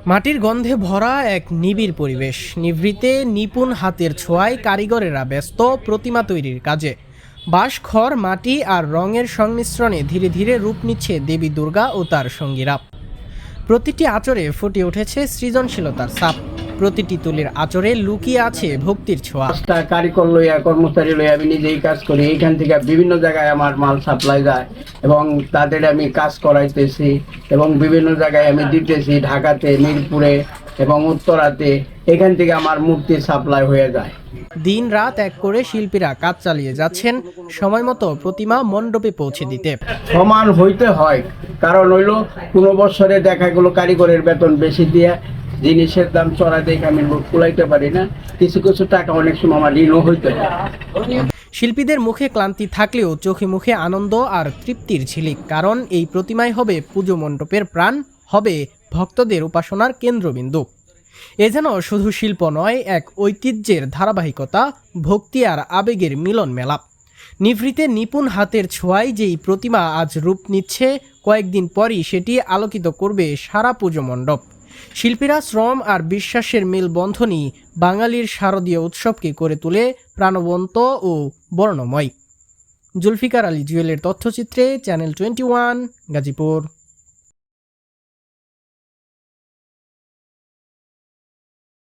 মাটির গন্ধে ভরা এক নিবিড় পরিবেশ, নিভৃতে নিপুণ হাতের ছোঁয়ায় কারিগরেরা ব্যস্ত প্রতিমা তৈরির কাজে। বাঁশ, খড়, মাটি আর রঙের সংমিশ্রণে ধীরে ধীরে রূপ নিচ্ছে দেবী দুর্গা ও তার সঙ্গীরা। প্রতিটি আঁচড়ে ফুটে উঠেছে সৃজনশীলতার ছাপ, প্রতিটি তুলির আঁচড়ে লুকিয়ে আছে ভক্তির ছোঁয়া। কারিগর লইয়া, কর্মচারী লইয়া আমি নিজেই কাজ করি। এইখান থেকে বিভিন্ন জায়গায় আমার মাল সাপ্লাই যায় এবং তাদের আমি কাজ করাইতেছি এবং বিভিন্ন জায়গায় আমি দিতেছি, ঢাকাতে, মিরপুরে এবং উত্তরাতে। এখান থেকে আমার মূর্তি সাপ্লাই হয়ে যায়। দিন রাত এক করে শিল্পীরা কাজ চালিয়ে যাচ্ছেন সময় মতো প্রতিমা মণ্ডপে পৌঁছে দিতে। সমান হইতে হয়, কারণ হইল কোনো বছরে দেখা গেলো কারিগরের বেতন বেশি দিয়ে জিনিসের দাম চড়া দেখে আমি কুলাইতে পারি না। কিছু কিছু টাকা অনেক সময় আমার ঋণও হইতে হয়। শিল্পীদের মুখে ক্লান্তি থাকলেও চোখে মুখে আনন্দ আর তৃপ্তির ঝিলিক, কারণ এই প্রতিমাই হবে পুজো মণ্ডপের প্রাণ, হবে ভক্তদের উপাসনার কেন্দ্রবিন্দু। এ যেন শুধু শিল্প নয়, এক ঐতিহ্যের ধারাবাহিকতা, ভক্তি আর আবেগের মিলন মেলা। নিভৃতে নিপুণ হাতের ছোঁয়ায় যেই প্রতিমা আজ রূপ নিচ্ছে, কয়েকদিন পরই সেটি আলোকিত করবে সারা পুজো মণ্ডপ। শিল্পীরা শ্রম আর বিশ্বাসের মেলবন্ধনই বাঙালির শারদীয় উৎসবকে করে তোলে প্রাণবন্ত ও বর্ণময়। জুলফিকার আলী জুয়েলের তথ্যচিত্রে, চ্যানেল 21, গাজীপুর।